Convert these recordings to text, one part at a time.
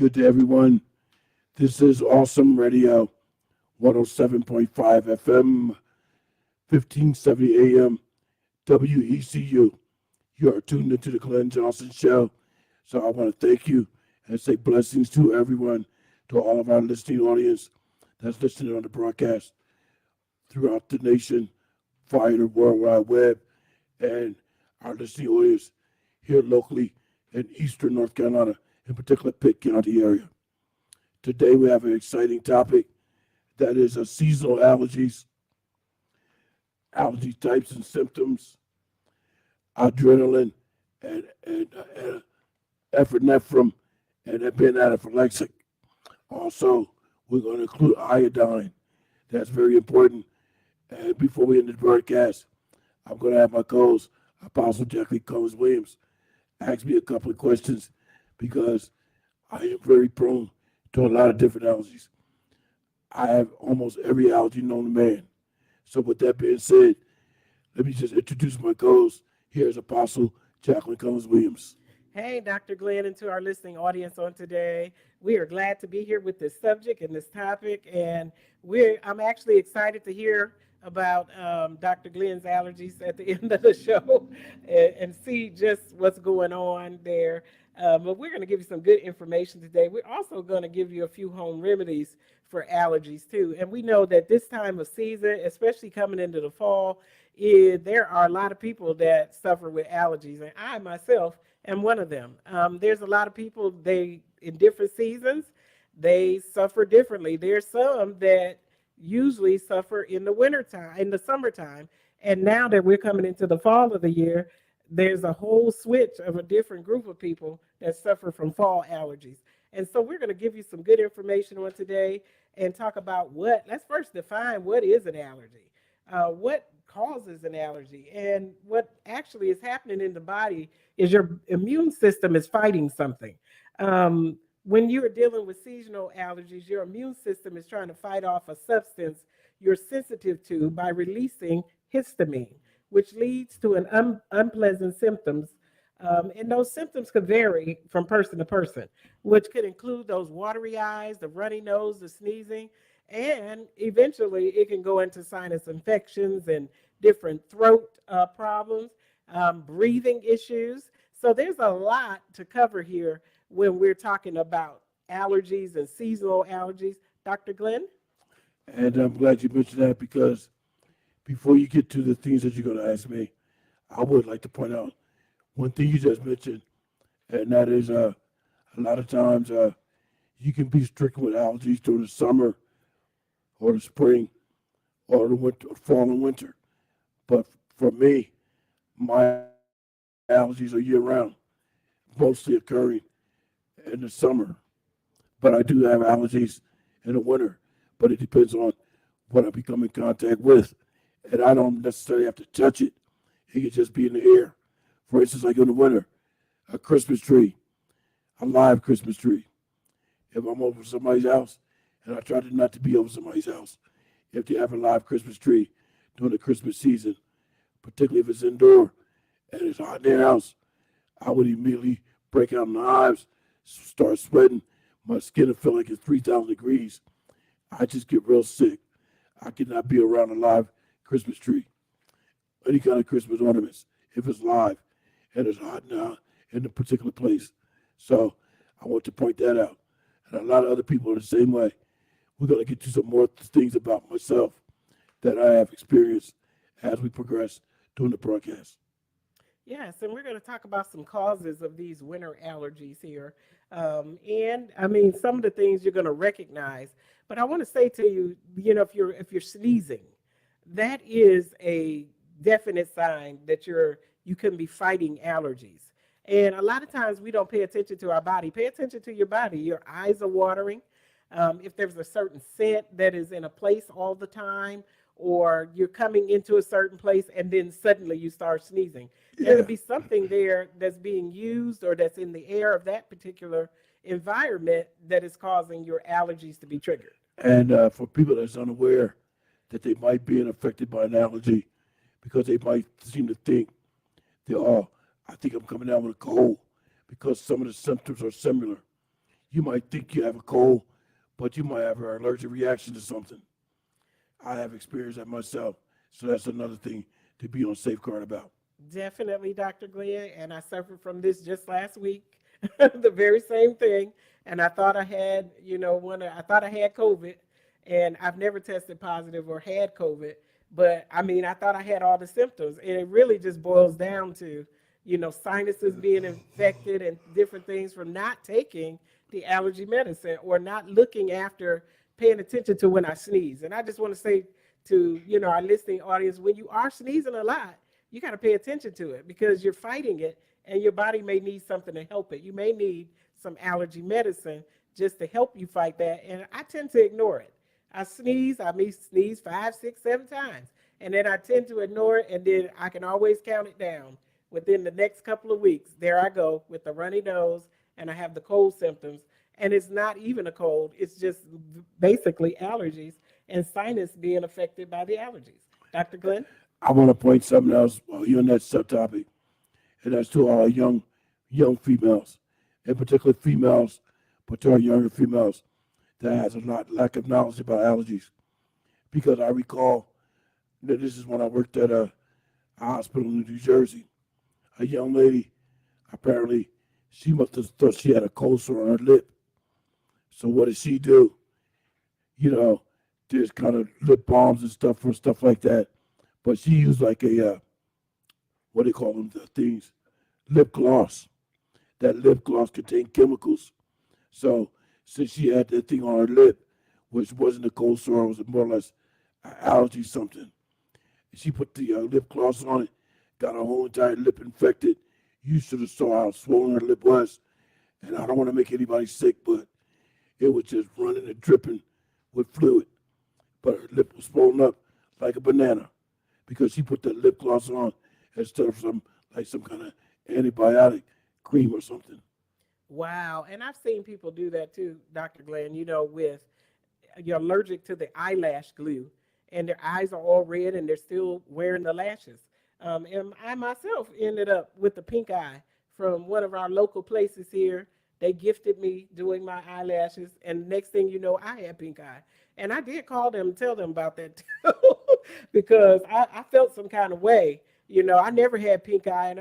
good to everyone. This is Awesome Radio, 107.5 FM, 1570 AM, WECU. You are tuned into the Glenn Johnson Show. So I want to thank you and say blessings to everyone, to all of our listening audience that's listening on the broadcast throughout the nation, via the World Wide Web, and our listening audience here locally in eastern North Carolina, in particular Pitt County area. Today we have an exciting topic that is seasonal allergies, allergy types and symptoms, adrenaline, and epinephrine, and being anaphylaxis. Also, we're going to include iodine. That's very important. And before we end the broadcast, I'm going to have my co-host, Apostle Jacqueline Cullins Williams, ask me a couple of questions because I am very prone to a lot of different allergies. I have almost every allergy known to man. So with that being said, let me just introduce my co-host. Here's Apostle Jacqueline Cullins Williams. Hey, Dr. Glenn, and to our listening audience on today. We are glad to be here with this subject and this topic, and I'm actually excited to hear about Dr. Glenn's allergies at the end of the show and see just what's going on there. But we're going to give you some good information today. We're also going to give you a few home remedies for allergies too. And we know that this time of season, especially coming into the fall, there are a lot of people that suffer with allergies, and I myself am one of them. There's a lot of people, in different seasons, they suffer differently. There's some that usually suffer in the wintertime, in the summertime. And now that we're coming into the fall of the year, there's a whole switch of a different group of people that suffer from fall allergies. And so we're going to give you some good information on today and talk about let's first define what is an allergy, what causes an allergy, and what actually is happening in the body is your immune system is fighting something. When you're dealing with seasonal allergies, your immune system is trying to fight off a substance you're sensitive to by releasing histamine, which leads to an unpleasant symptoms. And those symptoms could vary from person to person, which could include those watery eyes, the runny nose, the sneezing, and eventually it can go into sinus infections and different throat problems, breathing issues. So there's a lot to cover here when we're talking about allergies and seasonal allergies. Dr. Glenn? And I'm glad you mentioned that because before you get to the things that you're going to ask me, I would like to point out one thing you just mentioned, and that is a lot of times you can be stricken with allergies during the summer or the spring or the winter, fall and winter. But for me, my allergies are year round, mostly occurring in the summer. But I do have allergies in the winter, but it depends on what I become in contact with. And I don't necessarily have to touch it. It could just be in the air. For instance, like in the winter, a Christmas tree, a live Christmas tree. If I'm over somebody's house, and I try to not to be over somebody's house, if they have a live Christmas tree during the Christmas season, particularly if it's indoor and it's hot in their house, I would immediately break out in hives, start sweating. My skin will feel like it's 3,000 degrees. I just get real sick. I cannot be around a live Christmas tree, any kind of Christmas ornaments, if it's live and it's hot now in a particular place. So I want to point that out. And a lot of other people are the same way. We're going to get to some more things about myself that I have experienced as we progress during the broadcast. Yes, and we're going to talk about some causes of these winter allergies here. And I mean, some of the things you're going to recognize. But I want to say to you, if you're sneezing, that is a definite sign that you can be fighting allergies. And a lot of times we don't pay attention to our body. Pay attention to your body. Your eyes are watering. If there's a certain scent that is in a place all the time, or you're coming into a certain place and then suddenly you start sneezing. There could be something there that's being used or that's in the air of that particular environment that is causing your allergies to be triggered. And for people that's unaware that they might be affected by an allergy, because they might seem to think I think I'm coming down with a cold because some of the symptoms are similar. you might think you have a cold, but you might have an allergic reaction to something. I have experienced that myself, so that's another thing to be on safeguard about. Definitely, Dr. Glenn. And I suffered from this just last week, the very same thing. And I thought I had, I thought I had COVID, and I've never tested positive or had COVID. But I mean, I thought I had all the symptoms, and it really just boils down to, sinuses being infected and different things from not taking the allergy medicine or not looking after, paying attention to when I sneeze. And I just want to say to, our listening audience, when you are sneezing a lot, you got to pay attention to it because you're fighting it and your body may need something to help it. You may need some allergy medicine just to help you fight that. And I tend to ignore it. I may sneeze 5, 6, 7 times. And then I tend to ignore it. And then I can always count it down. Within the next couple of weeks, there I go with the runny nose and I have the cold symptoms. And it's not even a cold, it's just basically allergies and sinus being affected by the allergies. Dr. Glenn? I want to point something else while you're on that subtopic, and that's to our young females, in particular females, but to our younger females that has a lot lack of knowledge about allergies. Because I recall that this is when I worked at a hospital in New Jersey. A young lady, apparently, she must have thought she had a cold sore on her lip. So what did she do? You know, there's kind of lip balms and stuff for stuff like that. But she used like a what do you call them? The things, lip gloss. That lip gloss contained chemicals. So since she had that thing on her lip, which wasn't a cold sore, it was more or less an allergy something. She put the lip gloss on it, got her whole entire lip infected. You should have saw how swollen her lip was. And I don't want to make anybody sick, but it was just running and dripping with fluid. But her lip was swollen up like a banana because she put that lip gloss on instead of some kind of antibiotic cream or something. Wow. And I've seen people do that too, Dr. Glenn, with you're allergic to the eyelash glue and their eyes are all red and they're still wearing the lashes. And I myself ended up with the pink eye from one of our local places here. They gifted me doing my eyelashes, and next thing you know, I had pink eye. And I did call them and tell them about that too, because I felt some kind of way. I never had pink eye, and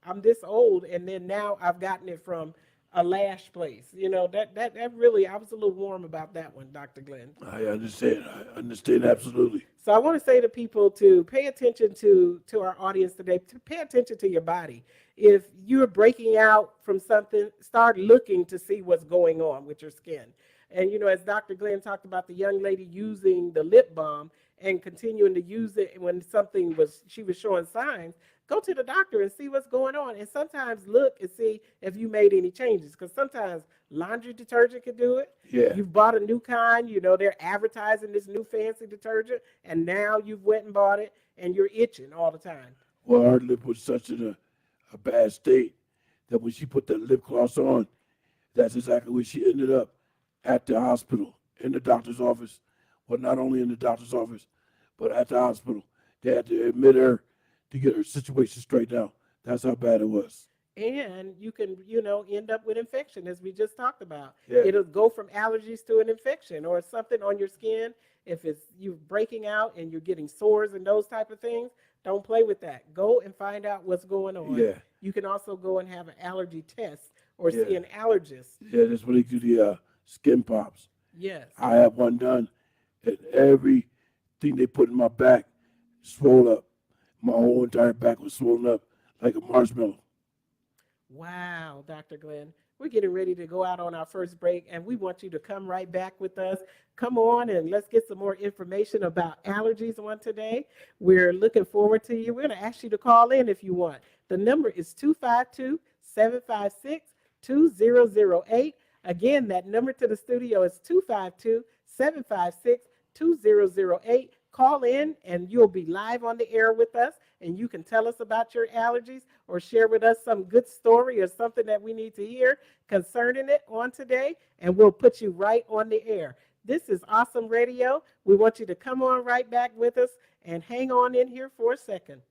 I'm this old, and then now I've gotten it from a lash place. That really, I was a little warm about that one, Dr. Glenn. I understand. I understand absolutely. So I want to say to people to pay attention to our audience today, to pay attention to your body. If you're breaking out from something, start looking to see what's going on with your skin. And as Dr. Glenn talked about the young lady using the lip balm and continuing to use it when she was showing signs, go to the doctor and see what's going on. And sometimes look and see if you made any changes, because sometimes laundry detergent can do it. Yeah. You've bought a new kind, they're advertising this new fancy detergent, and now you've went and bought it and you're itching all the time. Well, her lip was such in a bad state that when she put that lip gloss on, that's exactly where she ended up, at the hospital, in the doctor's office. Well, not only in the doctor's office, but at the hospital. They had to admit her to get her situation straightened out. That's how bad it was. And you can, end up with infection, as we just talked about. Yeah. It'll go from allergies to an infection or something on your skin. If it's you breaking out and you're getting sores and those type of things, don't play with that. Go and find out what's going on. Yeah. You can also go and have an allergy test or Yeah. see an allergist. Yeah, that's when they do the skin pops. Yes. I had one done, and everything they put in my back swelled up. My whole entire back was swollen up like a marshmallow. Wow, Dr. Glenn. We're getting ready to go out on our first break, and we want you to come right back with us. Come on, and let's get some more information about allergies on today. We're looking forward to you. We're going to ask you to call in if you want. The number is 252-756-2008. Again, that number to the studio is 252-756-2008. Call in and you'll be live on the air with us, and you can tell us about your allergies or share with us some good story or something that we need to hear concerning it on today, and we'll put you right on the air. This is Awesome Radio. We want you to come on right back with us and hang on in here for a second.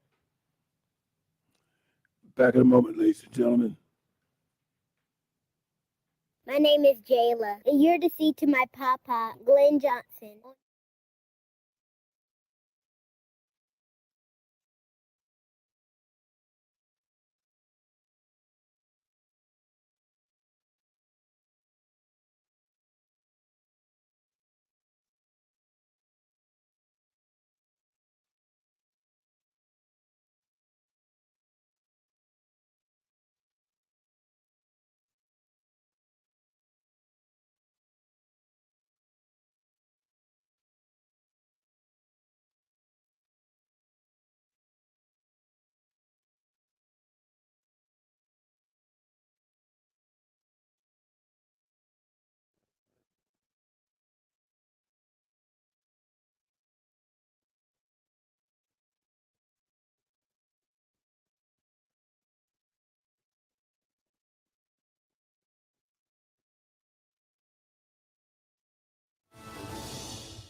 Back in a moment, ladies and gentlemen. My name is Jayla. And you're to see to my papa, Glenn Johnson.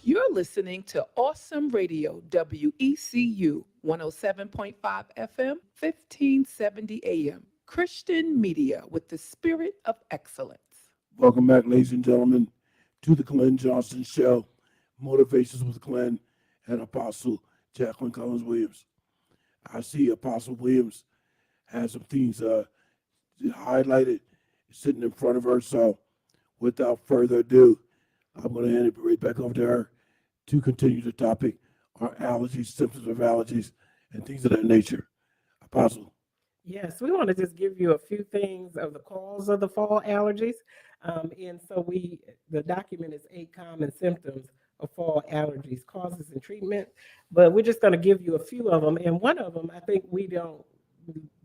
You're listening to Awesome Radio, WECU 107.5 FM, 1570 AM. Christian media with the spirit of excellence. Welcome back, ladies and gentlemen, to the Glenn Johnson Show, Motivations with Glenn and Apostle Jacqueline Cullins Williams. I see Apostle Williams has some things highlighted sitting in front of her. So, without further ado, I'm going to hand it right back over to her to continue the topic on allergies, symptoms of allergies, and things of that nature. Apostle. Yes, we want to just give you a few things of the cause of the fall allergies. And so the document is 8 common symptoms of fall allergies, causes and treatment. But we're just going to give you a few of them. And one of them, I think we don't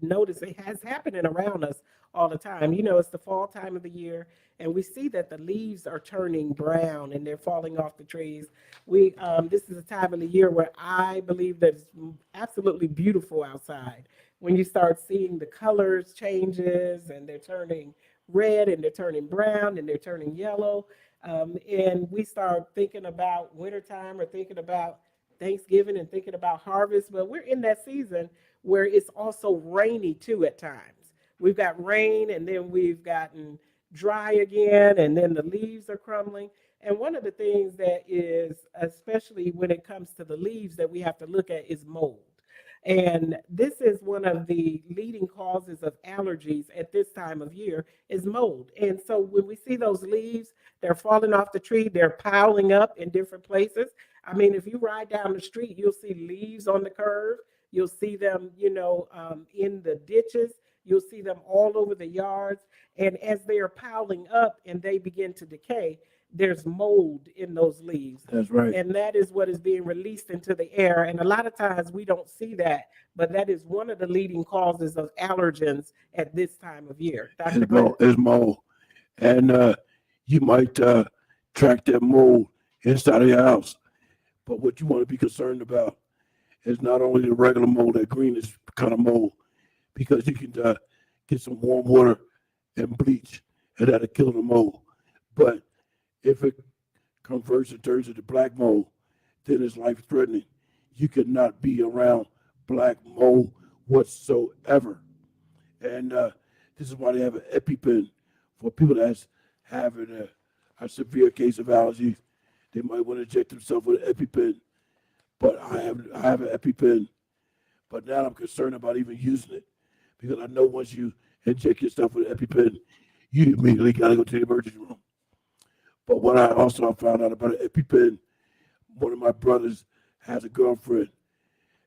notice it has happening around us all the time. You know, it's the fall time of the year, and we see that the leaves are turning brown and they're falling off the trees. This is a time of the year where I believe that it's absolutely beautiful outside when you start seeing the colors changes and they're turning red and they're turning brown and they're turning yellow. And we start thinking about wintertime or thinking about Thanksgiving and thinking about harvest. But we're in that season where it's also rainy too at times. We've got rain and then we've gotten dry again and then the leaves are crumbling. And one of the things that is, especially when it comes to the leaves, that we have to look at is mold. And this is one of the leading causes of allergies at this time of year is mold. And so when we see those leaves, they're falling off the tree, they're piling up in different places. I mean, if you ride down the street, you'll see leaves on the curb. You'll see them, in the ditches. You'll see them all over the yards. And as they are piling up and they begin to decay, there's mold in those leaves. That's right. And that is what is being released into the air. And a lot of times we don't see that, but that is one of the leading causes of allergens at this time of year. Dr. Glenn? It's mold. And you might track that mold inside of your house. But what you want to be concerned about is not only the regular mold, that greenish kind of mold, because you can get some warm water and bleach, and that'll kill the mold. But if it converts and turns into black mold, then it's life threatening. You cannot be around black mold whatsoever. And this is why they have an EpiPen for people that's having a severe case of allergies. They might want to inject themselves with an EpiPen. But I have an EpiPen. But now I'm concerned about even using it because I know once you inject yourself with an EpiPen, you immediately got to go to the emergency room. But what I also found out about an EpiPen, one of my brothers has a girlfriend,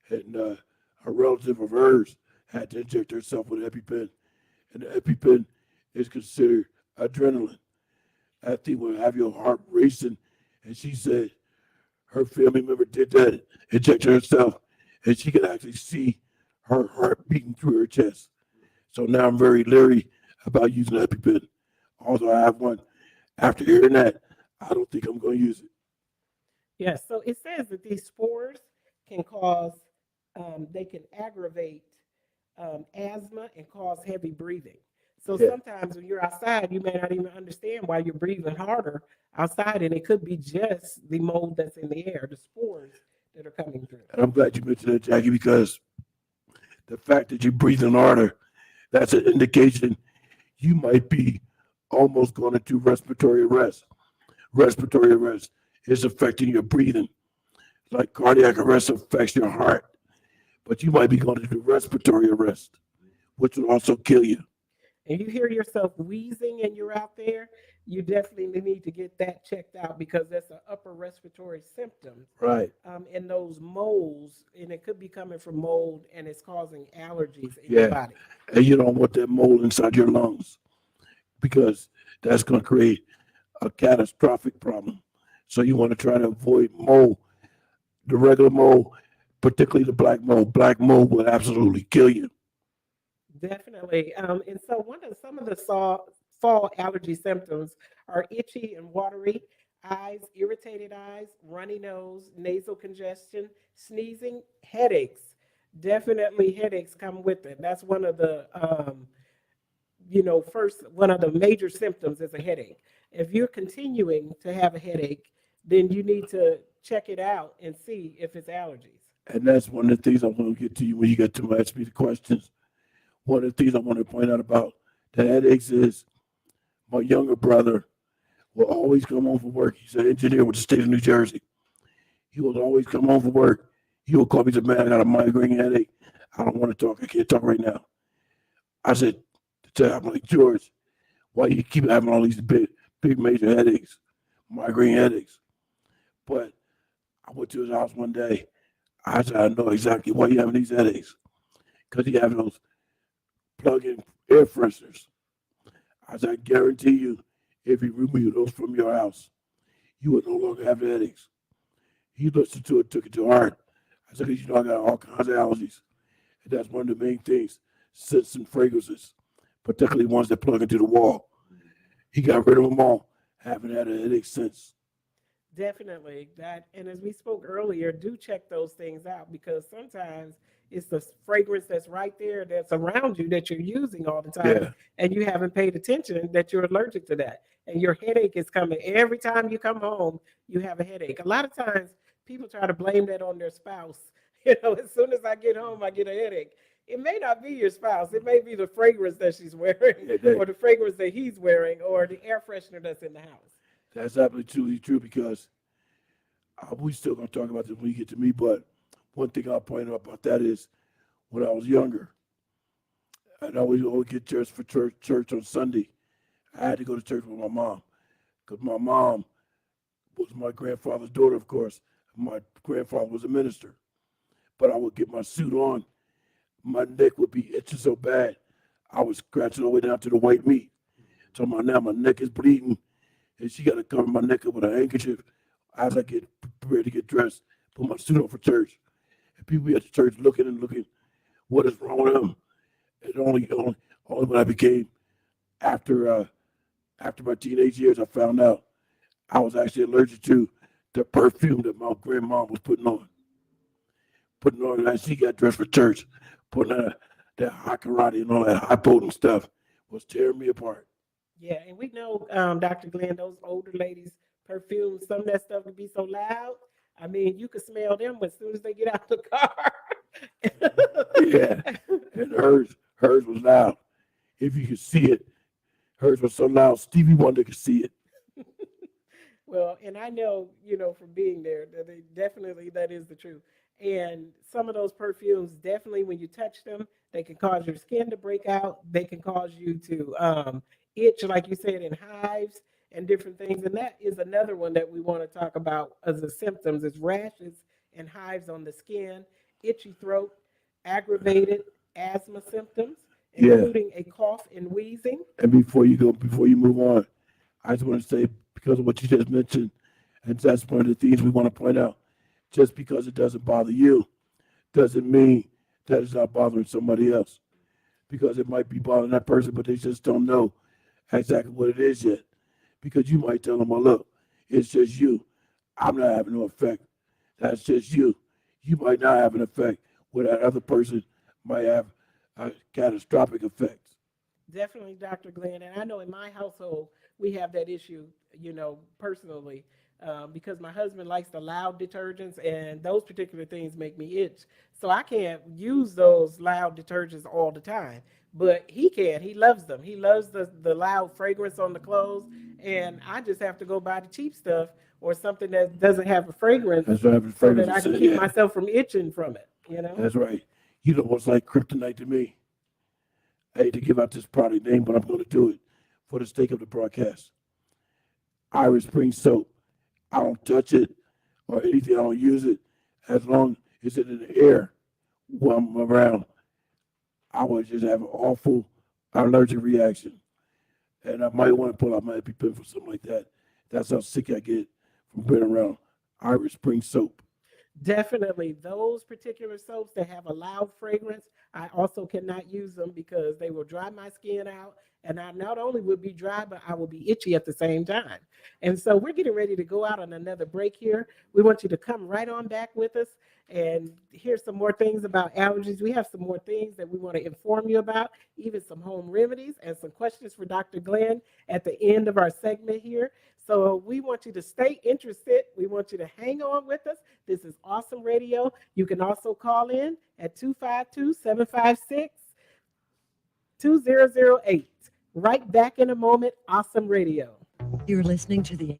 and a relative of hers had to inject herself with an EpiPen. And the EpiPen is considered adrenaline. That thing will have your heart racing. And she said her family member did that, injected herself, and she could actually see her heart beating through her chest. So now I'm very leery about using an EpiPen. Although I have one, after hearing that, I don't think I'm going to use it. Yes. So it says that these spores can cause, they can aggravate asthma and cause heavy breathing. So Yeah, sometimes when you're outside, you may not even understand why you're breathing harder outside, and it could be just the mold that's in the air, the spores that are coming through. and I'm glad you mentioned that, Jackie, because the fact that you're breathing harder, that's an indication you might be almost going into respiratory arrest. Respiratory arrest is affecting your breathing, like cardiac arrest affects your heart, but you might be going into respiratory arrest, which will also kill you. And you hear yourself wheezing and you're out there, you definitely need to get that checked out because that's an upper respiratory symptom. Right. In those moles, and it could be coming from mold and it's causing allergies in your Yeah. body. And you don't want that mold inside your lungs because that's going to create a catastrophic problem. So you want to try to avoid mold, the regular mold, particularly the black mold. Black mold will absolutely kill you. Definitely. And so some of the fall allergy symptoms are itchy and watery eyes, irritated eyes, runny nose, nasal congestion, sneezing, headaches. Definitely headaches come with it. That's one of the first one of the major symptoms is a headache. If you're continuing to have a headache, then you need to check it out and see if it's allergies. And that's one of the things I want to get to you when you get to ask me the questions. One of the things I want to point out about the headaches is my younger brother will always come home from work. He's an engineer with the state of New Jersey. He will always come home from work. He will call me and say, man, I got a migraine headache. I don't want to talk. I can't talk right now. I said, I'm like, George, why you keep having all these big major headaches, migraine headaches? But I went to his house one day. I said, I know exactly why you having these headaches. Because he having those plug-in air fresheners. I said, I guarantee you, if you remove those from your house, you would no longer have the headaches. He listened to it, took it to heart. I said, 'cause you know I got all kinds of allergies. And that's one of the main things, scents and fragrances, particularly ones that plug into the wall. He got rid of them all, haven't had a headache since. Definitely that, and as we spoke earlier, do check those things out because sometimes it's the fragrance that's right there that's around you that you're using all the time, Yeah. and you haven't paid attention that you're allergic to that, and your headache is coming every time you come home. You have a headache. A lot of times, people try to blame that on their spouse. As soon as I get home, I get a headache. It may not be your spouse. It may be the fragrance that she's wearing, Yeah, or the fragrance that he's wearing, or the air freshener that's in the house. that's absolutely true because we still going to talk about this when you get to me, but one thing I'll point out about that is when I was younger, I'd always get dressed for church on Sunday. I had to go to church with my mom because my mom was my grandfather's daughter, of course. My grandfather was a minister. But I would get my suit on. My neck would be itching so bad, I was scratching all the way down to the white meat. So now my neck is bleeding, and she got to cover my neck up with a handkerchief as I get prepared to get dressed, put my suit on for church. And people be at the church looking and looking, what is wrong with them? And only when I became, after my teenage years, I found out I was actually allergic to the perfume that my grandma was putting on as she got dressed for church, putting on that hot karate and all that high potent stuff was tearing me apart. Yeah, and we know, Dr. Glenn, those older ladies' perfumes, some of that stuff can be so loud. I mean, you could smell them as soon as they get out the car. Yeah, and hers was loud. If you could see it, hers was so loud, Stevie Wonder could see it. Well, and I know, from being there, that they definitely that is the truth. And some of those perfumes, definitely, when you touch them, they can cause your skin to break out. They can cause you to itch, like you said, in hives and different things. And that is another one that we want to talk about as the symptoms: is rashes and hives on the skin, itchy throat, aggravated asthma symptoms, Yeah, including a cough and wheezing. and before you move on, I just want to say because of what you just mentioned, and that's one of the things we want to point out. Just because it doesn't bother you, doesn't mean that it's not bothering somebody else. Because it might be bothering that person, but they just don't know exactly what it is yet. Because you might tell them, well, look, it's just you. I'm not having no effect. That's just you. You might not have an effect where that other person might have a catastrophic effect. Definitely, Dr. Glenn. And I know in my household, we have that issue, personally. because my husband likes the loud detergents, and those particular things make me itch. So I can't use those loud detergents all the time. But he can. He loves them. He loves the loud fragrance on the clothes, and I just have to go buy the cheap stuff or something that doesn't have a fragrance, That's what happens. so that I can keep Yeah, myself from itching from it. You know. that's right. You know what's like kryptonite to me? I hate to give out this product name, but I'm going to do it for the sake of the broadcast. Irish Spring soap. I don't touch it or anything. I don't use it as long as it's in the air while I'm around. I would just have an awful allergic reaction, and I might want to pull out my EpiPen for something like that. That's how sick I get from being around Irish Spring soap. Definitely, those particular soaps that have a loud fragrance, I also cannot use them because they will dry my skin out. And I not only will be dry, but I will be itchy at the same time. And so we're getting ready to go out on another break here. We want you to come right on back with us and hear some more things about allergies. We have some more things that we want to inform you about, even some home remedies and some questions for Dr. Glenn at the end of our segment here. So we want you to stay interested. We want you to hang on with us. This is Awesome Radio. You can also call in at 252-756-2008. Right back in a moment, Awesome Radio. You're listening to the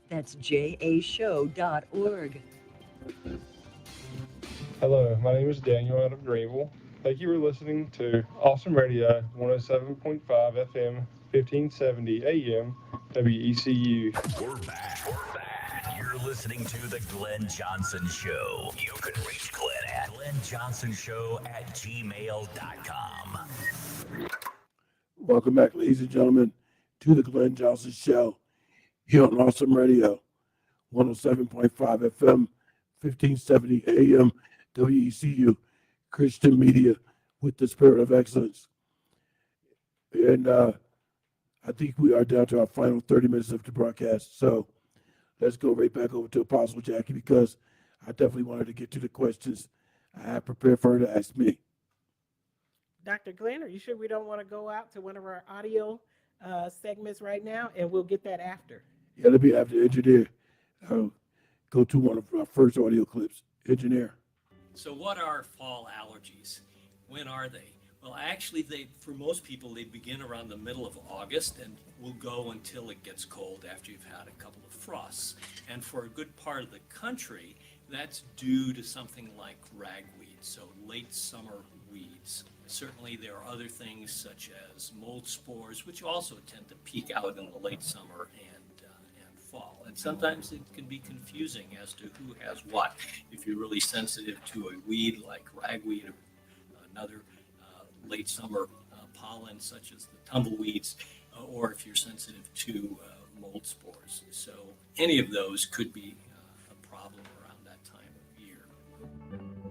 That's jashow.org. Hello, my name is Daniel out of Greenville. Thank you for listening to Awesome Radio 107.5 FM, 1570 AM, WECU. We're back. You're listening to The Glenn Johnson Show. You can reach Glenn at glennjohnsonshow@gmail.com. Welcome back, ladies and gentlemen, to the Glenn Johnson Show here on Awesome Radio, 107.5 FM, 1570 AM, WECU, Christian Media with the spirit of excellence. And I think we are down to our final 30 minutes of the broadcast. So let's go right back over to Apostle Jackie, because I definitely wanted to get to the questions I had prepared for her to ask me. Dr. Glenn, are you sure we don't want to go out to one of our audio segments right now? And we'll get that after. Yeah, let me have the engineer go to one of our first audio clips. Engineer. So what are fall allergies? When are they? Well, actually, for most people, they begin around the middle of August and will go until it gets cold after you've had a couple of frosts. And for a good part of the country, that's due to something like ragweed, so late summer weeds. Certainly, there are other things such as mold spores, which also tend to peak out in the late summer and fall. And sometimes it can be confusing as to who has what. If you're really sensitive to a weed like ragweed or another late summer pollen such as the tumbleweeds, or if you're sensitive to mold spores. So any of those could be a problem around that time of year.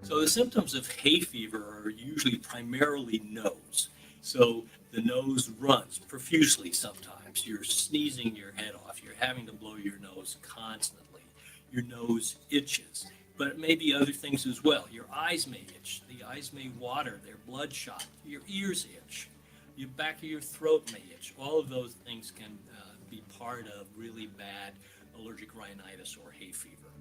So the symptoms of hay fever are usually primarily nose. So the nose runs profusely sometimes. You're sneezing your head off. You're having to blow your nose constantly. Your nose itches. But it may be other things as well. Your eyes may itch. The eyes may water. They're bloodshot. Your ears itch. The back of your throat may itch. All of those things can be part of really bad allergic rhinitis or hay fever.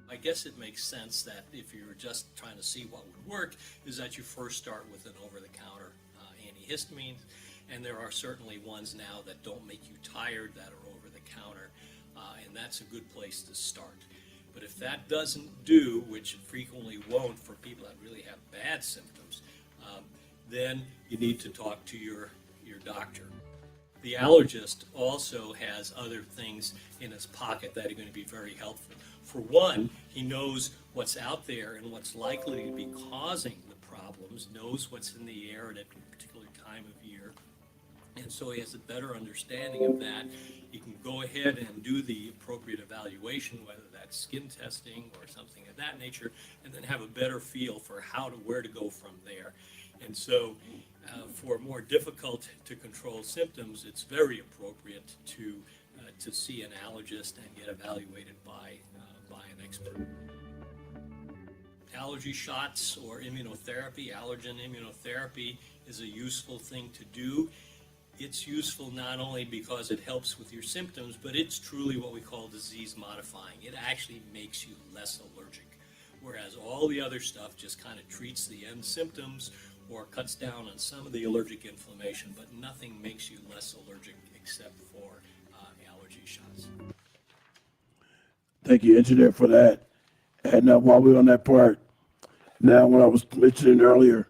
I guess it makes sense that if you're just trying to see what would work, is that you first start with an over-the-counter antihistamine, and there are certainly ones now that don't make you tired that are over-the-counter, and that's a good place to start. But if that doesn't do, which it frequently won't for people that really have bad symptoms, then you need to talk to your doctor. The allergist also has other things in his pocket that are going to be very helpful. For one, he knows what's out there and what's likely to be causing the problems, knows what's in the air at a particular time of year, and so he has a better understanding of that. He can go ahead and do the appropriate evaluation, whether that's skin testing or something of that nature, and then have a better feel for where to go from there. And so for more difficult to control symptoms, it's very appropriate to see an allergist and get evaluated by an expert. Allergy shots or immunotherapy, allergen immunotherapy, is a useful thing to do. It's useful not only because it helps with your symptoms, but it's truly what we call disease modifying. It actually makes you less allergic, whereas all the other stuff just kind of treats the end symptoms or cuts down on some of the allergic inflammation, but nothing makes you less allergic except for allergy shots. Thank you, engineer, for that. And now, while we're on that part, now when I was mentioning earlier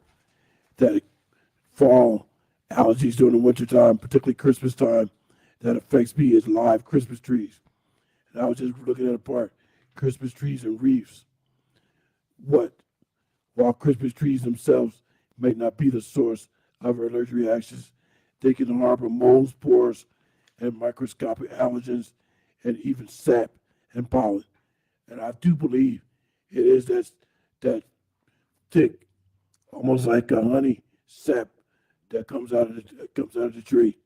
that fall allergies during the wintertime, particularly Christmas time, that affects me is live Christmas trees. And I was just looking at a part, Christmas trees and wreaths. While Christmas trees themselves may not be the source of allergic reactions, they can harbor mold spores and microscopic allergens and even sap and pollen. And I do believe it is that thick, almost like a honey sap that comes out of the tree,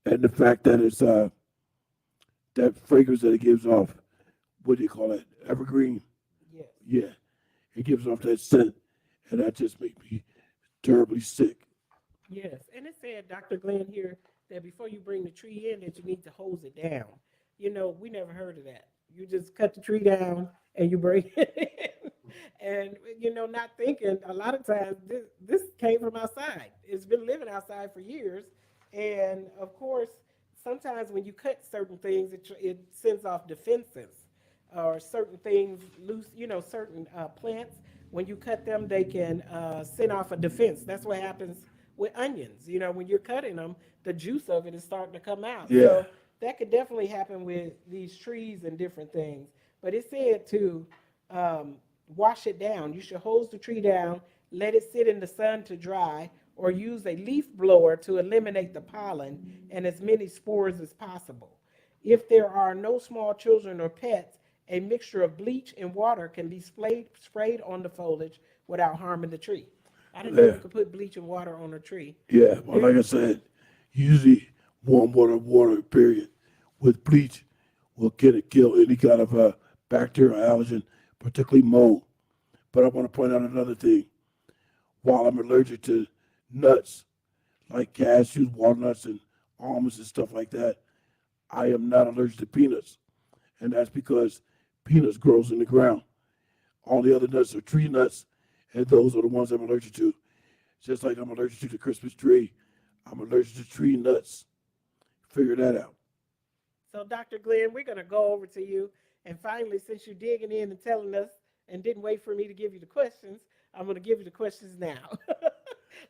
and the fact that it's that fragrance that it gives off. What do you call it? Evergreen. Yes. Yeah, it gives off that scent, and that just makes me terribly sick. Yes, and it said, Dr. Glenn here, that before you bring the tree in, that you need to hose it down. You know, we never heard of that. You just cut the tree down and you bring it in. And, you know, not thinking, a lot of times, this came from outside. It's been living outside for years. And, of course, sometimes when you cut certain things, it sends off defenses or certain things loose, you know, certain plants. When you cut them, they can send off a defense. That's what happens with onions. You know, when you're cutting them, the juice of it is starting to come out. Yeah. So that could definitely happen with these trees and different things. But it said to wash it down. You should hose the tree down, let it sit in the sun to dry, or use a leaf blower to eliminate the pollen and as many spores as possible. If there are no small children or pets, a mixture of bleach and water can be sprayed on the foliage without harming the tree. I didn't know you could put bleach and water on a tree. Yeah, well, like I said, usually warm water, period, with bleach will kill any kind of bacterial allergen, particularly mold. But I want to point out another thing. While I'm allergic to nuts, like cashews, walnuts, and almonds and stuff like that, I am not allergic to peanuts. And that's because peanuts grows in the ground. All the other nuts are tree nuts, and those are the ones I'm allergic to. Just like I'm allergic to the Christmas tree, I'm allergic to tree nuts. Figure that out. So, Dr. Glenn, we're going to go over to you. And finally, since you're digging in and telling us and didn't wait for me to give you the questions, I'm going to give you the questions now.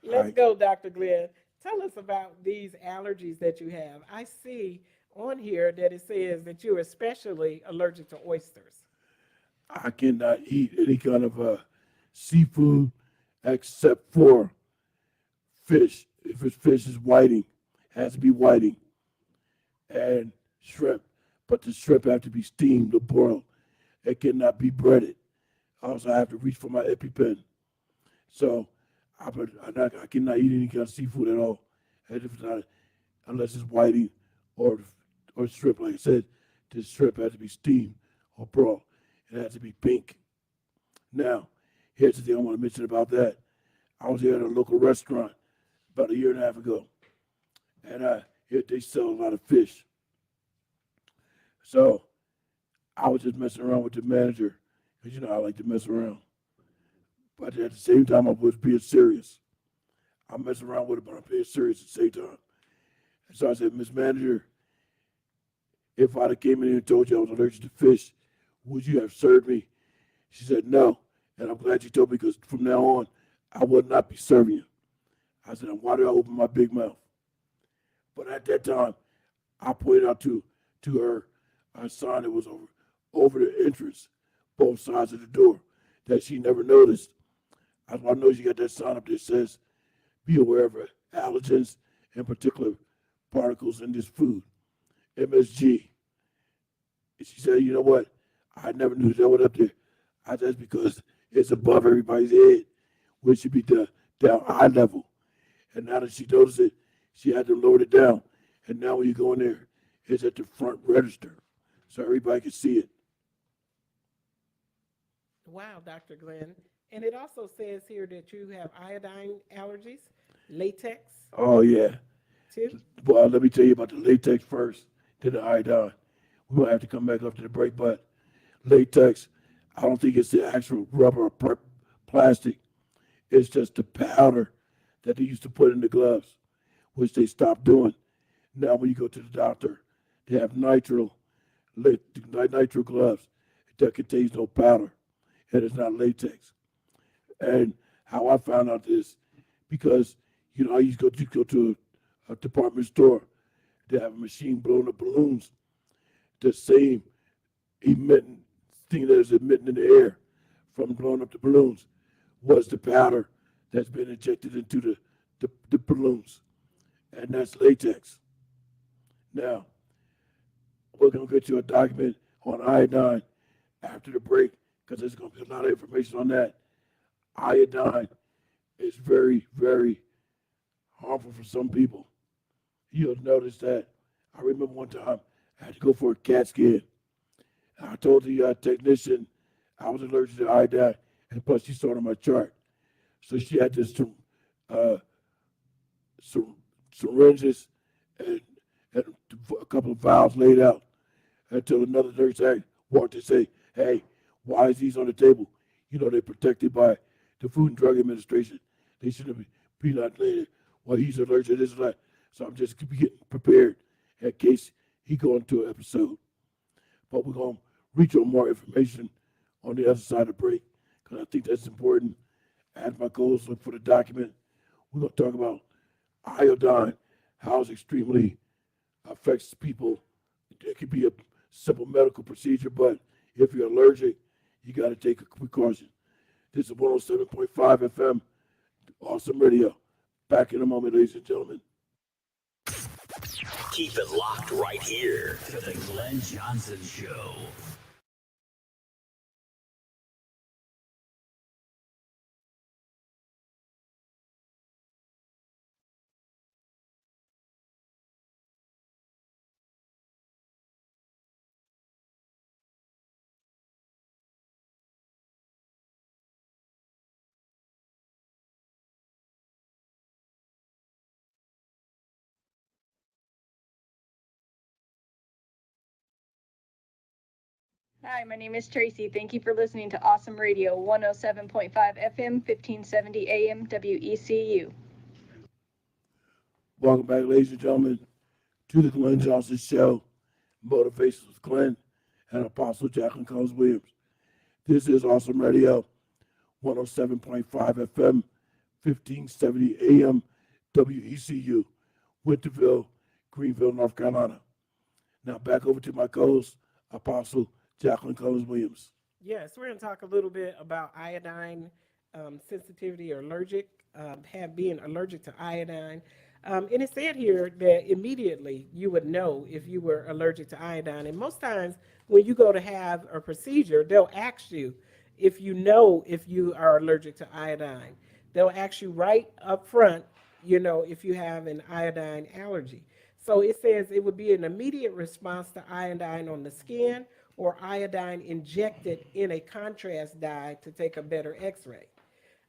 Let's go, Dr. Glenn. Tell us about these allergies that you have. I see on here that it says that you're especially allergic to oysters. I cannot eat any kind of seafood except for fish. If it's fish, it's whiting. Has to be whiting. And shrimp. But the shrimp have to be steamed or boiled. It cannot be breaded. Also, I have to reach for my EpiPen. So I cannot eat any kind of seafood at all. And if it's not, unless it's whiting or shrimp. Like I said, this shrimp has to be steamed or broiled. It has to be pink. Now, here's the thing I want to mention about that. I was here at a local restaurant about a year and a half ago, and they sell a lot of fish. So I was just messing around with the manager, because you know I like to mess around. But at the same time, I was being serious. I'm messing around with it, but I'm being serious at the same time. And so I said, Miss Manager, if I'd have came in here and told you I was allergic to fish, would you have served me? She said, no. And I'm glad you told me, because from now on, I will not be serving you. I said, why did I open my big mouth? But at that time, I pointed out to her a sign that was over the entrance, both sides of the door, that she never noticed. I know she got that sign up that says, be aware of allergens and particular particles in this food, MSG. And she said, you know what? I never knew that was up there. That's because it's above everybody's head, which should be down eye level. And now that she noticed it, she had to lower it down. And now when you go in there, it's at the front register, so everybody can see it. Wow, Dr. Glenn. And it also says here that you have iodine allergies, latex Oh yeah. too. Well, let me tell you about the latex first, then the iodine. We might have to come back up to the break, but latex, I don't think it's the actual rubber or plastic. It's just the powder that they used to put in the gloves, which they stopped doing. Now, when you go to the doctor, they have nitrile gloves that contains no powder, and it's not latex. And how I found out this, because I used to go to a department store, they have a machine blowing up balloons, the same emitting thing that is emitting in the air from blowing up the balloons was the powder that's been injected into the balloons, and that's latex. Now, we're going to get you a document on iodine after the break because there's going to be a lot of information on that. Iodine is very, very harmful for some people. You'll notice that. I remember one time I had to go for a CAT scan. And I told the technician I was allergic to iodine, and plus she saw it on my chart. So she had this uh, syringes and, and a couple of vials laid out until another nurse walked and say, hey, why is these on the table? They're protected by the Food and Drug Administration. They shouldn't be not later. Well, he's allergic to this and that. So I'm just getting prepared in case he go into an episode. But we're going to reach on more information on the other side of the break because I think that's important. As my goals look for the document, we're going to talk about iodine, how it extremely affects people. It could be a simple medical procedure, but if you're allergic, you got to take a precaution. This is 107.5 FM, Awesome Radio. Back in a moment, ladies and gentlemen. Keep it locked right here to the Glenn Johnson Show. Hi, my name is Tracy. Thank you for listening to Awesome Radio 107.5 FM, 1570 AM, WECU. Welcome back, ladies and gentlemen, to the Glenn Johnson Show, Motivations with Glenn and Apostle Jacqueline Cullins Williams. This is Awesome Radio, 107.5 FM, 1570 AM, WECU, Winterville, Greenville, North Carolina. Now back over to my co-host, Apostle Jacqueline Cullins Williams. Yes, we're going to talk a little bit about iodine sensitivity or being allergic to iodine. And it said here that immediately you would know if you were allergic to iodine. And most times when you go to have a procedure, they'll ask you if you know if you are allergic to iodine. They'll ask you right up front, if you have an iodine allergy. So it says it would be an immediate response to iodine on the skin or iodine injected in a contrast dye to take a better x-ray.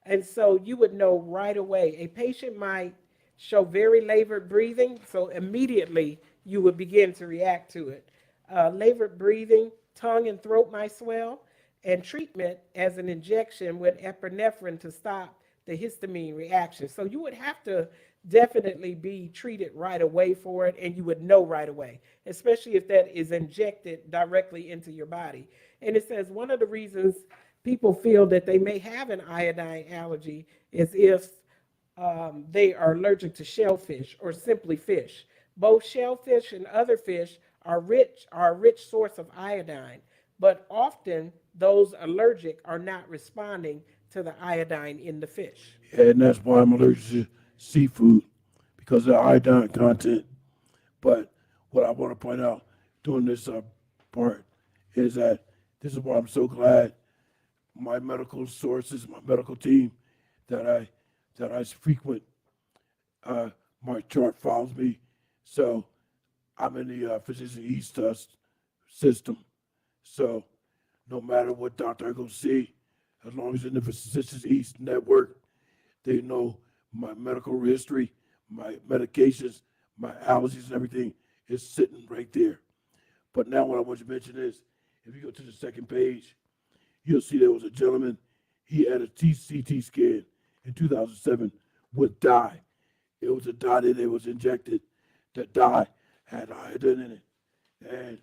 And so you would know right away. A patient might show very labored breathing, so immediately you would begin to react to it. Labored breathing, tongue and throat might swell, and treatment as an injection with epinephrine to stop the histamine reaction. So you would have to definitely be treated right away for it, and you would know right away, especially if that is injected directly into your body. And it says one of the reasons people feel that they may have an iodine allergy is if they are allergic to shellfish or simply fish. Both shellfish and other fish are a rich source of iodine, but often those allergic are not responding to the iodine in the fish. And that's why I'm allergic to seafood because of the iodine content. But what I want to point out during this part is that this is why I'm so glad my medical sources, my medical team that I frequent, my chart follows me. So I'm in the Physician East system. So no matter what doctor I go see, as long as in the Physicians East network, they know my medical history, my medications, my allergies, and everything is sitting right there. But now, what I want you to mention is, if you go to the second page, you'll see there was a gentleman. He had a CT scan in 2007 with dye. It was a dye that it was injected. The dye had iodine in it, and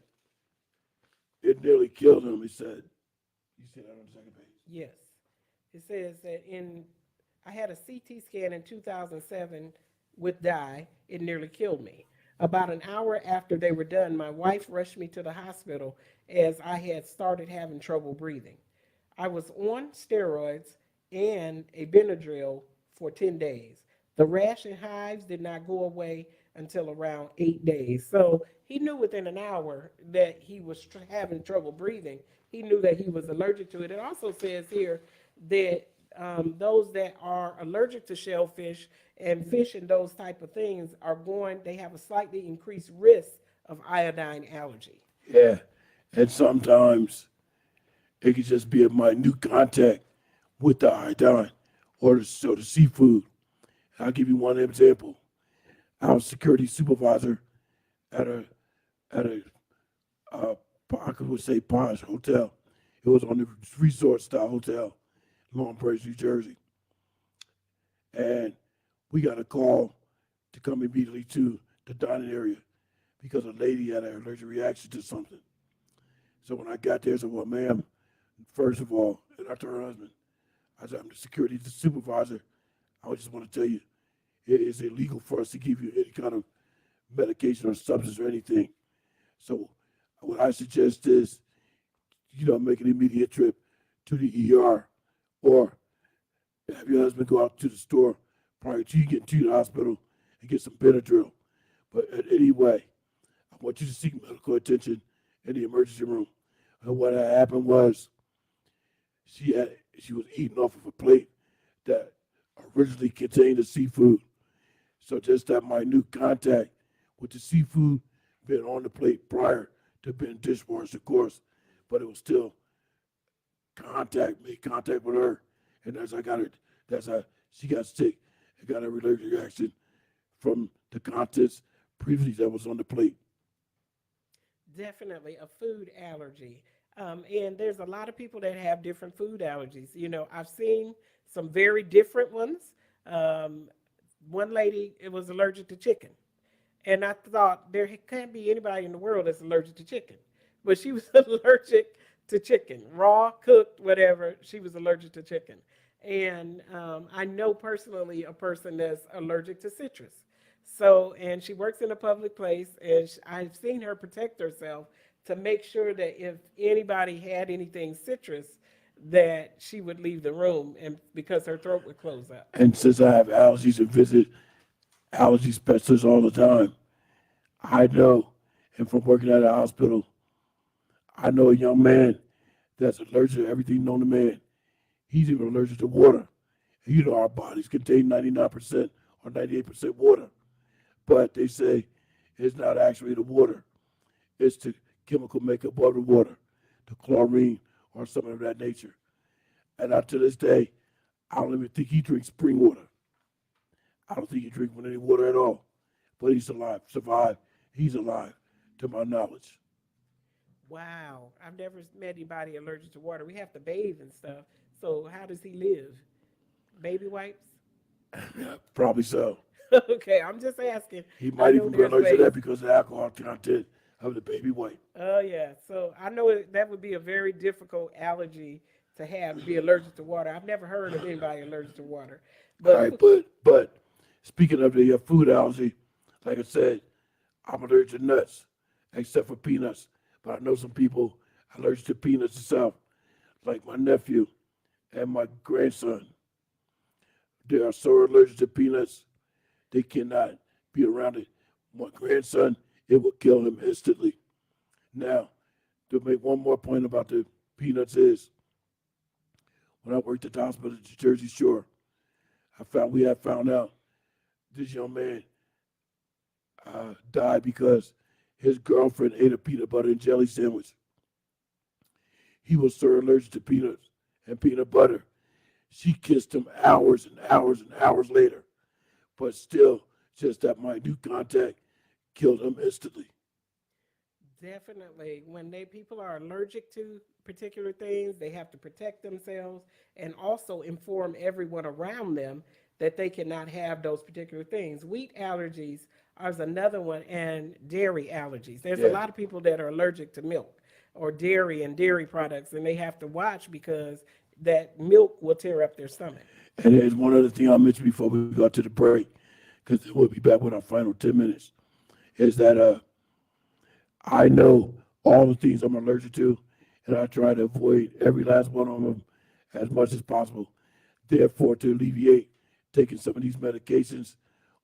it nearly killed him. He said, "You see that on the second page?" Yes. It says that I had a CT scan in 2007 with dye. It nearly killed me. About an hour after they were done, my wife rushed me to the hospital as I had started having trouble breathing. I was on steroids and a Benadryl for 10 days. The rash and hives did not go away until around 8 days. So he knew within an hour that he was having trouble breathing. He knew that he was allergic to it. It also says here that those that are allergic to shellfish and fish and those type of things they have a slightly increased risk of iodine allergy. Yeah, and sometimes it could just be a minute contact with the iodine or the seafood. I'll give you one example. I was security supervisor at a I would say posh hotel. It was on the resort style hotel, Long Branch, New Jersey, and we got a call to come immediately to the dining area because a lady had an allergic reaction to something. So when I got there, I said, "Well, ma'am, first of all," and I told her husband, I said, "I'm the security supervisor. I just want to tell you, it is illegal for us to give you any kind of medication or substance or anything. So what I suggest is, make an immediate trip to the ER or have your husband go out to the store prior to you getting to the hospital and get some Benadryl. But anyway, I want you to seek medical attention in the emergency room." And what had happened was she was eating off of a plate that originally contained the seafood. So just that minute contact with the seafood being on the plate prior to being dishwashed, of course, but it was still made contact with her. And that's how she got sick and got a allergic reaction from the contents previously that was on the plate. Definitely a food allergy. And there's a lot of people that have different food allergies. I've seen some very different ones. Um, One lady, it was allergic to chicken. And I thought there can't be anybody in the world that's allergic to chicken. But she was allergic to chicken, raw, cooked, whatever. She was allergic to chicken. And I know personally a person that's allergic to citrus. So, and she works in a public place, and I've seen her protect herself to make sure that if anybody had anything citrus, that she would leave the room, and because her throat would close up. And since I have allergies and visit allergy specialists all the time, I know, and from working at a hospital, I know a young man that's allergic to everything known to man. He's even allergic to water. And our bodies contain 99% or 98% water. But they say it's not actually the water, it's the chemical makeup of the water, the chlorine or something of that nature. And to this day, I don't even think he drinks spring water. I don't think he drinks any water at all. But he's alive, survived. He's alive, to my knowledge. Wow, I've never met anybody allergic to water. We have to bathe and stuff. So how does he live? Baby wipes? Probably so. Okay, I'm just asking. He I might know even be there's allergic to ways. that because of the alcohol content of the baby wipe. Oh yeah, so I know that would be a very difficult allergy to have, be allergic to water. I've never heard of anybody allergic to water. All right, but speaking of the food allergy, like I said, I'm allergic to nuts, except for peanuts. But I know some people allergic to peanuts itself, like my nephew and my grandson. They are so allergic to peanuts, they cannot be around it. My grandson, it will kill him instantly. Now, to make one more point about the peanuts is, when I worked at the hospital at the Jersey Shore, we had found out this young man died because his girlfriend ate a peanut butter and jelly sandwich. He was so allergic to peanuts and peanut butter. She kissed him hours and hours and hours later, but still, just that minute contact killed him instantly. Definitely. When people are allergic to particular things, they have to protect themselves and also inform everyone around them that they cannot have those particular things. Wheat allergies is another one, and dairy allergies. There's a Yeah. lot of people that are allergic to milk or dairy and dairy products, and they have to watch because that milk will tear up their stomach. And there's one other thing I mentioned before we got to the break, because we'll be back with our final 10 minutes, is that I know all the things I'm allergic to, and I try to avoid every last one of them as much as possible. Therefore, to alleviate taking some of these medications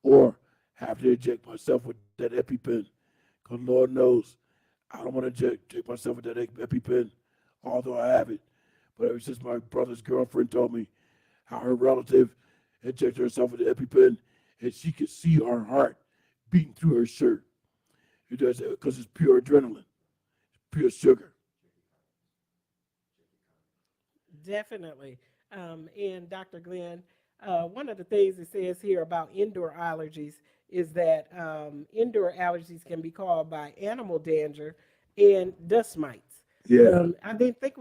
or have to inject myself with that EpiPen, because Lord knows I don't want to inject myself with that EpiPen, although I have it. But ever since my brother's girlfriend told me how her relative injected herself with the EpiPen, and she could see her heart beating through her shirt. It does because it's pure adrenaline, pure sugar. Definitely. And Dr. Glenn, one of the things it says here about indoor allergies is that indoor allergies can be caused by animal danger and dust mites. Yeah. I didn't think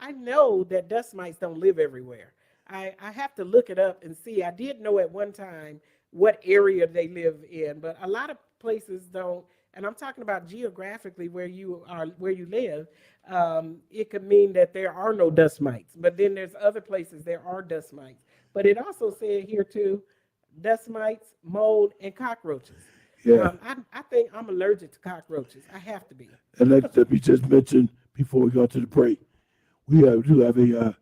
I know that dust mites don't live everywhere. I have to look it up and see. I did know at one time what area they live in, but a lot of places don't. And I'm talking about geographically where you live. It could mean that there are no dust mites, but then there's other places there are dust mites. But it also said here too, dust mites, mold, and cockroaches. Yeah. I think I'm allergic to cockroaches. I have to be. And let me just mention before we go to the break, do have a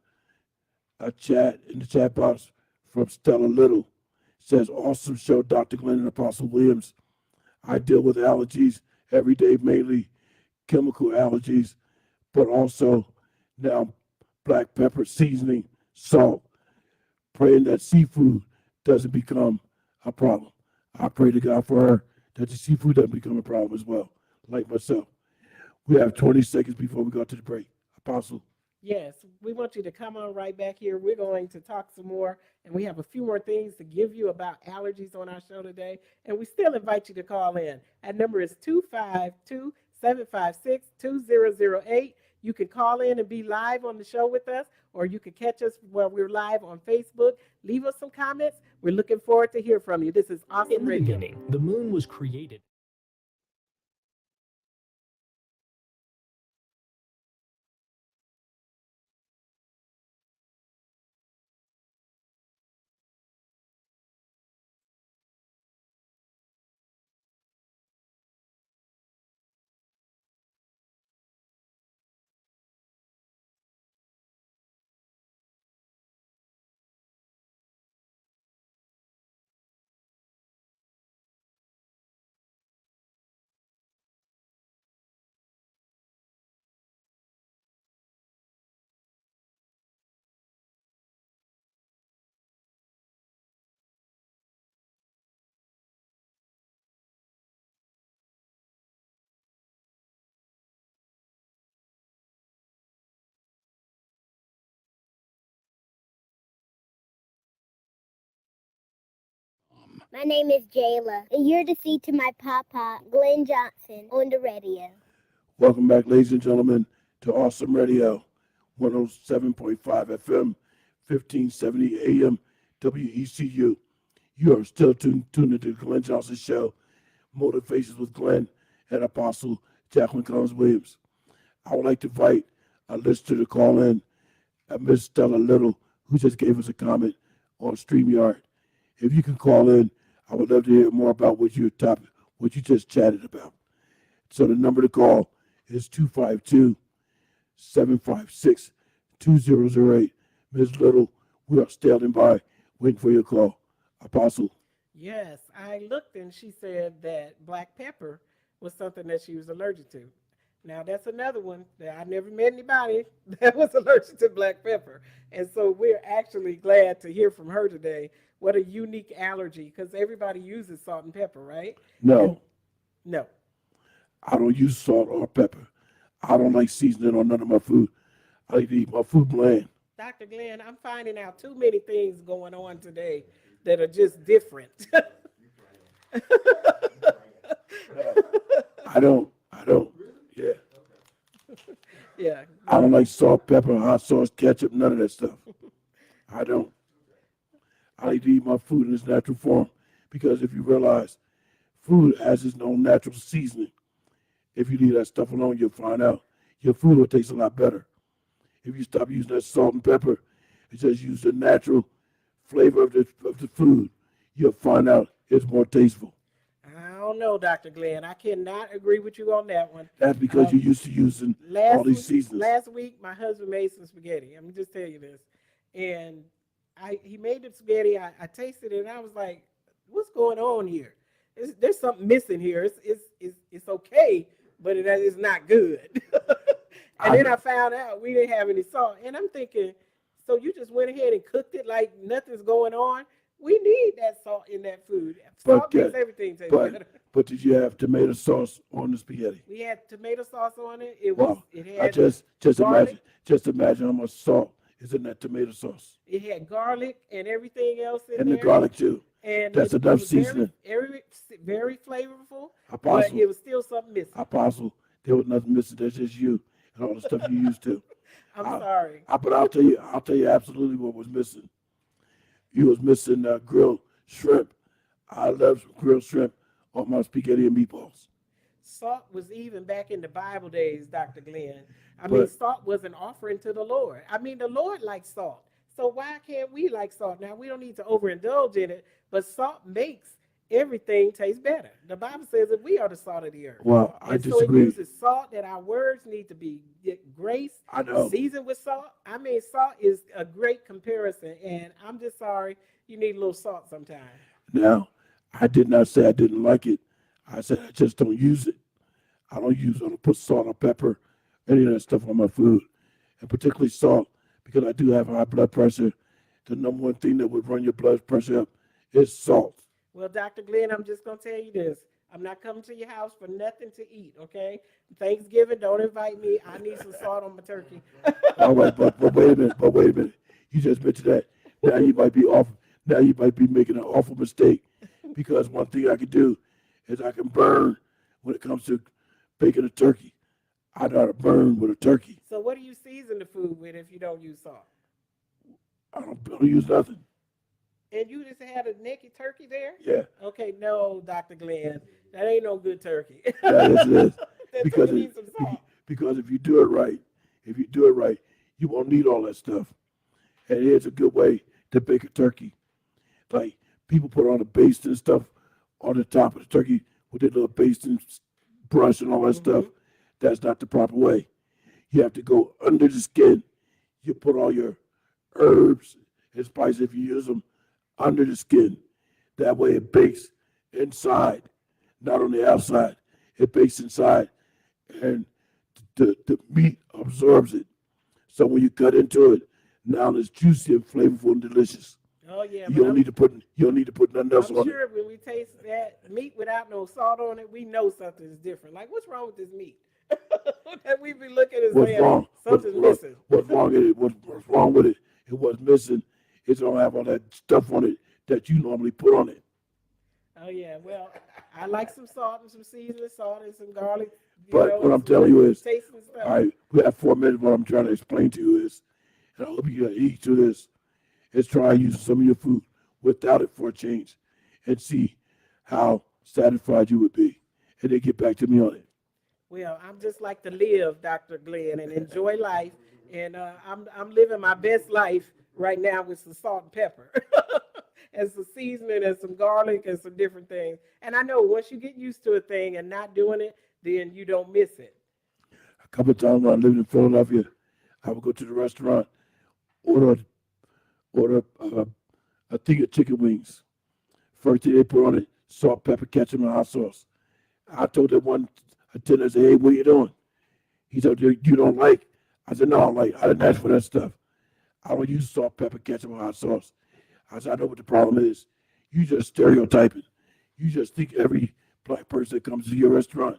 chat in the chat box from Stella Little. It says, awesome show, Dr. Glenn and Apostle Williams. I deal with allergies every day, mainly chemical allergies, but also now black pepper seasoning, salt, praying that seafood doesn't become a problem. I pray to God for her that the seafood doesn't become a problem as well, like myself. We have 20 seconds before we go to the break. Apostle. Yes, we want you to come on right back here. We're going to talk some more, and we have a few more things to give you about allergies on our show today. And we still invite you to call in. That number is 252-756-2008. You can call in and be live on the show with us, or you can catch us while we're live on Facebook. Leave us some comments. We're looking forward to hear from you. This is Awesome In the Radio. beginning, the moon was created. My name is Jayla, and you're to see to my papa, Glenn Johnson, on the radio. Welcome back, ladies and gentlemen, to Awesome Radio, 107.5 FM, 1570 AM, WECU. You are still tuned into the Glenn Johnson Show, Motivations with Glenn and Apostle Jacqueline Cullins Williams. I would like to invite a listener to call in, Miss Stella Little, who just gave us a comment on StreamYard. if you can call in, I would love to hear more about what you just chatted about. So the number to call is 252-756-2008. Ms. Little, we are standing by, waiting for your call. Apostle. Yes, I looked and she said that black pepper was something that she was allergic to. Now that's another one that I never met anybody that was allergic to black pepper. And so we're actually glad to hear from her today. What a unique allergy, because everybody uses salt and pepper, right? No, And no. I don't use salt or pepper. I don't like seasoning on none of my food. I like to eat my food bland. Dr. Glenn, I'm finding out too many things going on today that are just different. I don't. Yeah. Yeah. I don't like salt, pepper, hot sauce, ketchup, none of that stuff. I don't. I like to eat my food in its natural form because if you realize food has its own natural seasoning, if you leave that stuff alone, you'll find out your food will taste a lot better. If you stop using that salt and pepper and just use the natural flavor of the food, you'll find out it's more tasteful. I don't know, Dr. Glenn. I cannot agree with you on that one. That's because you're used to using all these seasonings. Last week, my husband made some spaghetti. I'm just tell you this, and he made the spaghetti. I tasted it, and I was like, "What's going on here? There's something missing here. It's okay, but it is not good." And then I found out we didn't have any salt, and I'm thinking, so you just went ahead and cooked it like nothing's going on? We need that salt in that food. Salt makes everything taste better. But did you have tomato sauce on the spaghetti? We had tomato sauce on it. It I had just imagine how much salt is in that tomato sauce. It had garlic and everything else in there. And the garlic too. And that's enough seasoning. Very flavorful. Apostle, but it was still something missing. Apostle, there was nothing missing. That's just you and all the stuff you used to. I'm sorry. But I'll tell you absolutely what was missing. You was missing grilled shrimp. I love grilled shrimp on my spaghetti and meatballs. Salt was even back in the Bible days, Dr. Glenn. I mean, salt was an offering to the Lord. I mean, the Lord likes salt. So why can't we like salt? Now, we don't need to overindulge in it, but salt makes everything taste better. The Bible says that we are the salt of the earth. Well, I disagree. So it uses salt, that our words need to be graced, seasoned with salt. I mean, salt is a great comparison, and I'm just sorry, you need a little salt sometimes. Now, I did not say I didn't like it. I said I just don't use it. I don't put salt or pepper, any of that stuff on my food, and particularly salt, because I do have high blood pressure. The number one thing that would run your blood pressure up is salt. Well, Dr. Glenn, I'm just going to tell you this. I'm not coming to your house for nothing to eat, okay? Thanksgiving, don't invite me. I need some salt on my turkey. All right, but wait a minute. You just mentioned that. Now you might be making an awful mistake, because one thing I can do is I can burn when it comes to baking a turkey. I know how to burn with a turkey. So what do you season the food with if you don't use salt? I don't use nothing. And you just had a naked turkey there? Yeah. Okay, no, Dr. Glenn, that ain't no good turkey. Yes, it is. Because because if you do it right, you won't need all that stuff. And here's a good way to bake a turkey. Like, people put on a basting stuff on the top of the turkey with their little basting brush and all that stuff. That's not the proper way. You have to go under the skin. You put all your herbs and spices, if you use them, under the skin. That way it bakes inside, not on the outside. It bakes inside, and the meat absorbs it. So when you cut into it, now it's juicy and flavorful and delicious. Oh yeah, you don't need to put nothing else on it. I'm sure when we taste that meat without no salt on it, we know something is different. Like, what's wrong with this meat? That we be looking and saying something's missing. What's wrong with it? And what's missing is it don't have all that stuff on it that you normally put on it. Oh yeah, well, I like some salt and some seasoning salt and some garlic. But what I'm telling you is, all right, we have 4 minutes. What I'm trying to explain to you is, and I hope you can eat to this, is try using some of your food without it for a change and see how satisfied you would be. And then get back to me on it. Well, I'm just like to live, Dr. Glenn, and enjoy life. And I'm living my best life right now with some salt and pepper. and some seasoning and some garlic and some different things. And I know once you get used to a thing and not doing it, then you don't miss it. A couple of times when I lived in Philadelphia, I would go to the restaurant, order a thing of chicken wings. First thing they put on it, salt, pepper, ketchup, and hot sauce. I told that one attendant, I said, hey, what are you doing? He said, you don't like? I said, no, I don't like. I didn't ask for that stuff. I don't use salt, pepper, ketchup, and hot sauce. I said, I know what the problem is. You just stereotyping. You just think every black person that comes to your restaurant,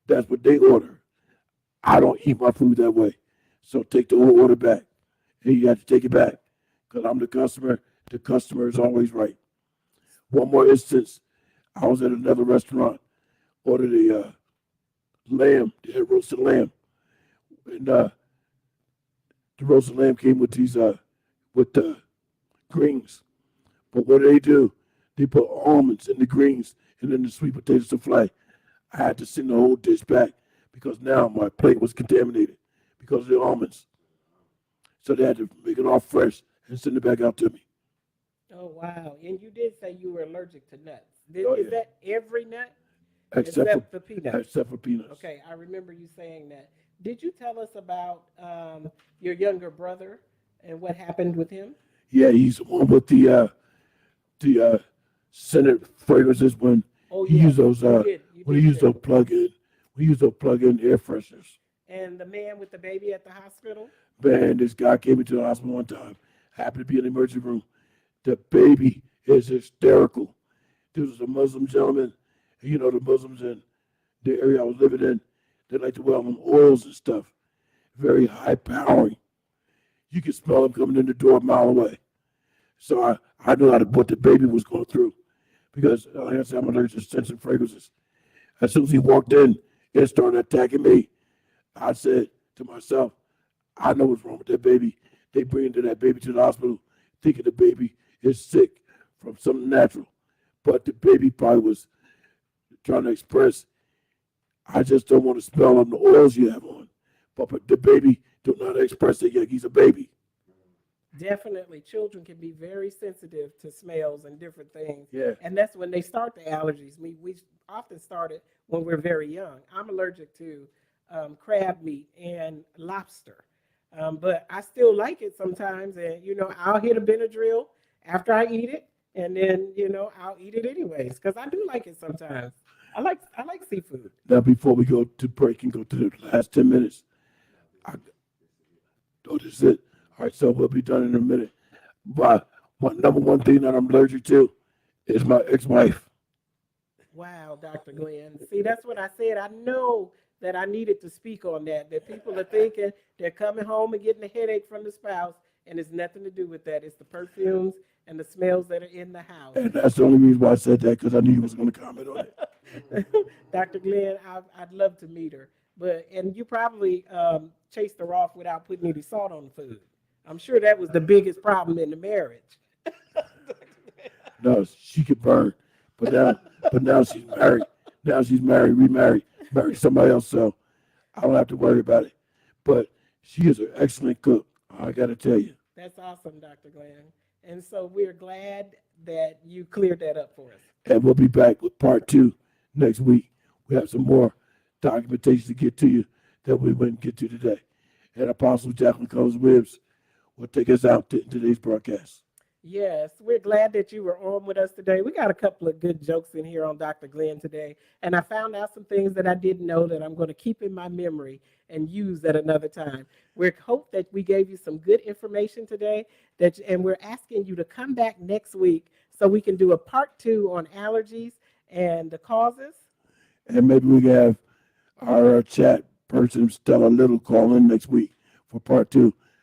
that's what they order. I don't eat my food that way. So take the whole order back. And you have to take it back. Because I'm the customer. The customer is always right. One more instance. I was at another restaurant, ordered a lamb. They had roasted lamb. And the roasted lamb came with these greens. But what do? They put almonds in the greens and then the sweet potato souffle. I had to send the whole dish back because now my plate was contaminated because of the almonds. So they had to make it all fresh and send it back out to me. Oh, wow. And you did say you were allergic to nuts. Oh, Is yeah. that every nut? Except the peanuts. Except for peanuts. Okay, I remember you saying that. Did you tell us about your younger brother and what happened with him? Yeah, he's the one with the scented fragrances when Oh, he yeah. used those You when he did used say. those plug-in air fresheners. And the man with the baby at the hospital? Man, this guy came into the hospital one time, happened to be in the emergency room. The baby is hysterical. This was a Muslim gentleman. And you know, the Muslims in the area I was living in, they like to wear them oils and stuff. Very high powering. You could smell them coming in the door a mile away. So I knew what the baby was going through because, like I said, I'm allergic to scents and fragrances. As soon as he walked in, it started attacking me. I said to myself, I know what's wrong with that baby. They bring that baby to the hospital thinking the baby is sick from something natural. But the baby probably was trying to express, I just don't want to smell on the oils you have on. But the baby do not express it yet. He's a baby. Definitely, children can be very sensitive to smells and different things. Yeah. And that's when they start the allergies. We often start it when we're very young. I'm allergic to crab meat and lobster. But I still like it sometimes. And, I'll hit a Benadryl after I eat it. And then, I'll eat it anyways because I do like it sometimes. I like seafood. Now, before we go to break and go to the last 10 minutes, this is it. All right, so we'll be done in a minute. But my number one thing that I'm allergic to is my ex-wife. Wow, Dr. Glenn. See, that's what I said. I know that I needed to speak on that people are thinking they're coming home and getting a headache from the spouse, and it's nothing to do with that. It's the perfumes and the smells that are in the house. And that's the only reason why I said that, because I knew you was going to comment on it. Dr. Glenn, I'd love to meet her. And you probably chased her off without putting any salt on the food. I'm sure that was the biggest problem in the marriage. No, she could burn. But now she's married. Now she's married, remarried, married somebody else, so I don't have to worry about it. But she is an excellent cook, I got to tell you. That's awesome, Dr. Glenn. And so we're glad that you cleared that up for us. And we'll be back with part 2 next week. We have some more documentation to get to you that we wouldn't get to today. And Apostle Jacqueline Cullins will take us out to today's broadcast. Yes, we're glad that you were on with us today. We got a couple of good jokes in here on Dr. Glenn today. And I found out some things that I didn't know that I'm going to keep in my memory and use at another time. We hope that we gave you some good information today, and we're asking you to come back next week so we can do a part 2 on allergies and the causes. And maybe we can have our chat person, Stella Little, call in next week for part 2.